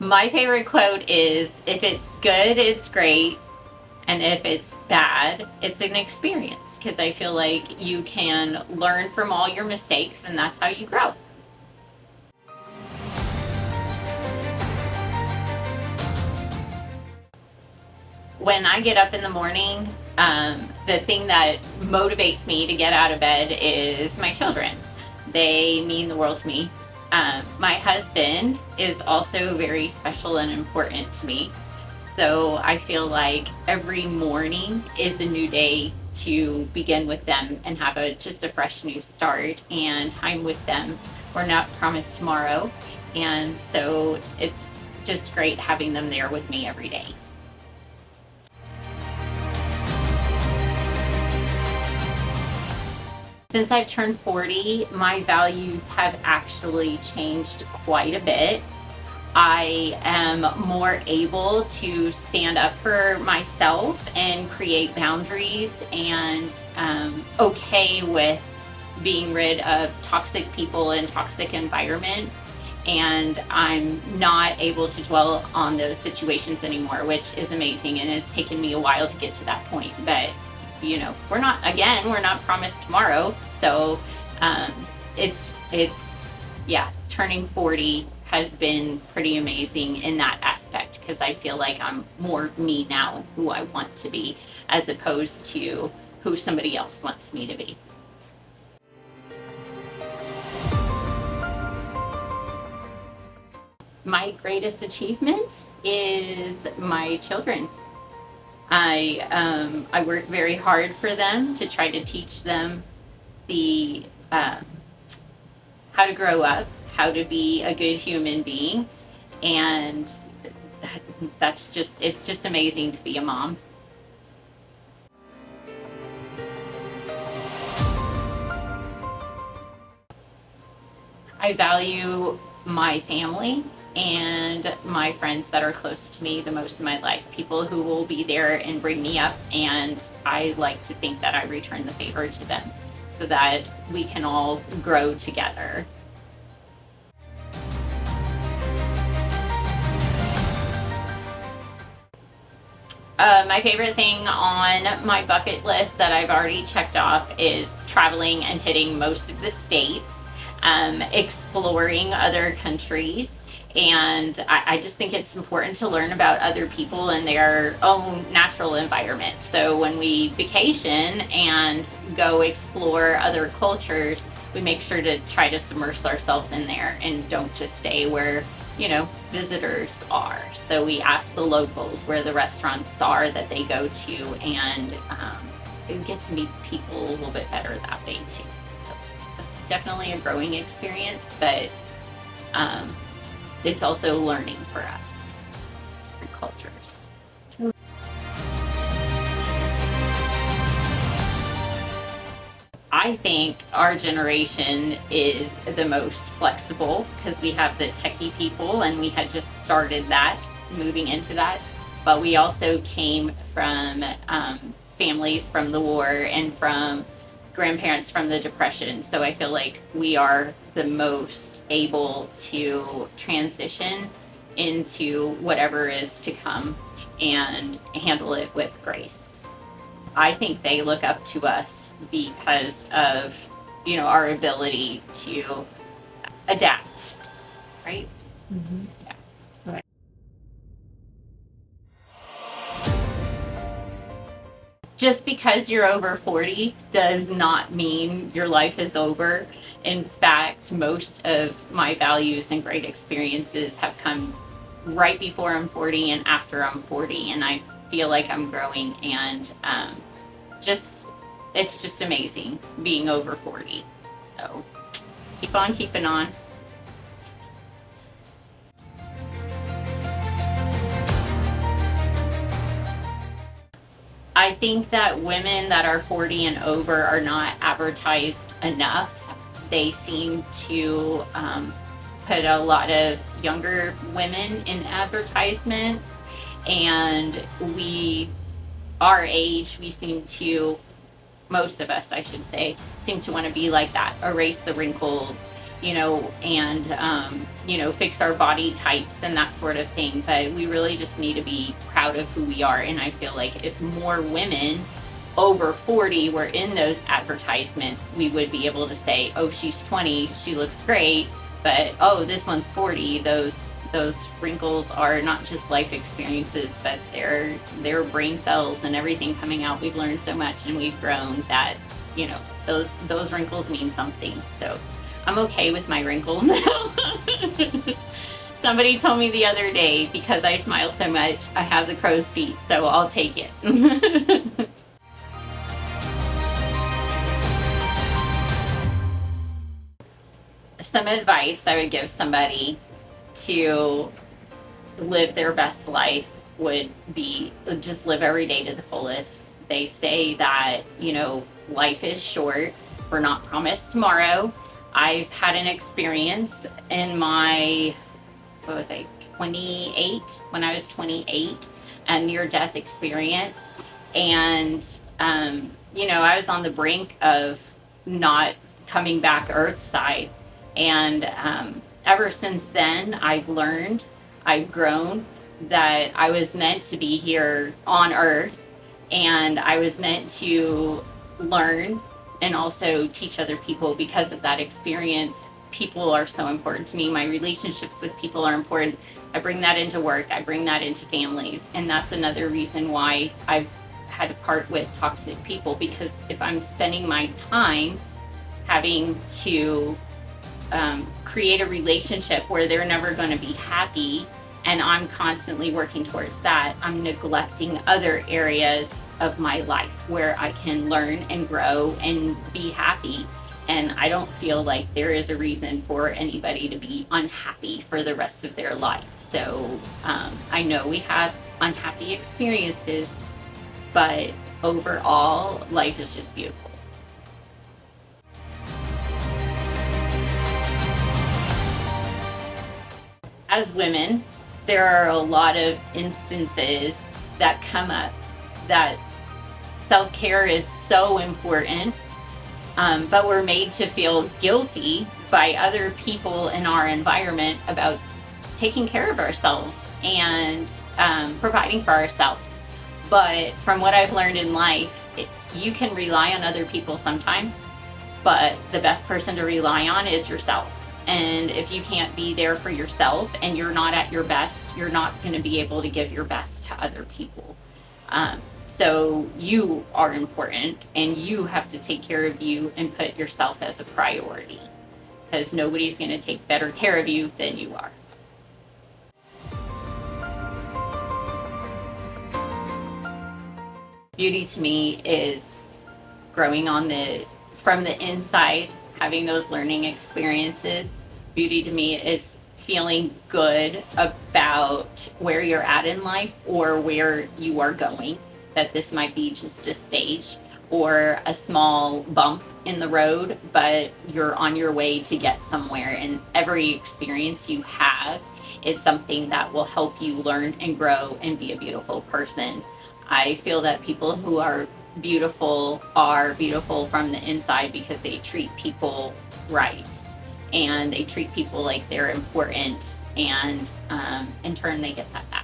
My favorite quote is, if it's good, it's great. And if it's bad, it's an experience. Because I feel like you can learn from all your mistakes, and that's how you grow. When I get up in the morning, the thing that motivates me to get out of bed is my children. They mean the world to me. My husband is also very special and important to me. So I feel like every morning is a new day to begin with them and have just a fresh new start and time with them. We're not promised tomorrow. And so it's just great having them there with me every day. Since I've turned 40, my values have actually changed quite a bit. I am more able to stand up for myself and create boundaries, and okay with being rid of toxic people and toxic environments. And I'm not able to dwell on those situations anymore, which is amazing. And it's taken me a while to get to that point. But we're not promised tomorrow. So turning 40 has been pretty amazing in that aspect, because I feel like I'm more me now and who I want to be, as opposed to who somebody else wants me to be. My greatest achievement is my children. I work very hard for them to try to teach them how to grow up, how to be a good human being, and it's just amazing to be a mom. I value my family and my friends that are close to me the most in my life, people who will be there and bring me up, and I like to think that I return the favor to them so that we can all grow together. My favorite thing on my bucket list that I've already checked off is traveling and hitting most of the states, exploring other countries. And I just think it's important to learn about other people and their own natural environment. So when we vacation and go explore other cultures, we make sure to try to immerse ourselves in there and don't just stay where visitors are. So we ask the locals where the restaurants are that they go to, and get to meet people a little bit better that way too. So it's definitely a growing experience, but it's also learning for us, different cultures. I think our generation is the most flexible because we have the techie people, and we had just started that, moving into that. But we also came from families from the war and from grandparents from the Depression. So I feel like we are the most able to transition into whatever is to come and handle it with grace. I think they look up to us because of, our ability to adapt, right? Mm-hmm. Yeah. Right. Just because you're over 40 does not mean your life is over. In fact, most of my values and great experiences have come right before I'm 40 and after I'm 40, and I feel like I'm growing, and it's just amazing being over 40. So keep on keeping on. I think that women that are 40 and over are not advertised enough. They seem to put a lot of younger women in advertisements, and our age, we seem to, most of us I should say, seem to want to be like that, erase the wrinkles, and fix our body types and that sort of thing. But we really just need to be proud of who we are. And I feel like if more women over 40 were in those advertisements, we would be able to say, oh, she's 20, she looks great, but oh, this one's 40. Those wrinkles are not just life experiences, but they're brain cells and everything coming out. We've learned so much and we've grown that, those wrinkles mean something. So I'm okay with my wrinkles now. Somebody told me the other day, because I smile so much, I have the crow's feet, so I'll take it. Some advice I would give somebody to live their best life would be just live every day to the fullest. They say that, life is short. We're not promised tomorrow. I've had an experience in my, 28, when I was 28, a near-death experience. And, I was on the brink of not coming back earthside. And ever since then, I've learned, I've grown, that I was meant to be here on earth, and I was meant to learn and also teach other people. Because of that experience, people are so important to me. My relationships with people are important. I bring that into work, I bring that into families, and that's another reason why I've had to part with toxic people, because if I'm spending my time having to create a relationship where they're never going to be happy, and I'm constantly working towards that, I'm neglecting other areas of my life where I can learn and grow and be happy. And I don't feel like there is a reason for anybody to be unhappy for the rest of their life. So I know we have unhappy experiences, but overall, life is just beautiful. As women, there are a lot of instances that come up that self-care is so important, but we're made to feel guilty by other people in our environment about taking care of ourselves and providing for ourselves. But from what I've learned in life, you can rely on other people sometimes, but the best person to rely on is yourself. And if you can't be there for yourself and you're not at your best, you're not going to be able to give your best to other people. So you are important, and you have to take care of you and put yourself as a priority, because nobody's going to take better care of you than you are. Beauty to me is growing from the inside, having those learning experiences. Beauty to me is feeling good about where you're at in life or where you are going, that this might be just a stage or a small bump in the road, but you're on your way to get somewhere. And every experience you have is something that will help you learn and grow and be a beautiful person. I feel that people who are beautiful from the inside because they treat people right, and they treat people like they're important, and in turn they get that back.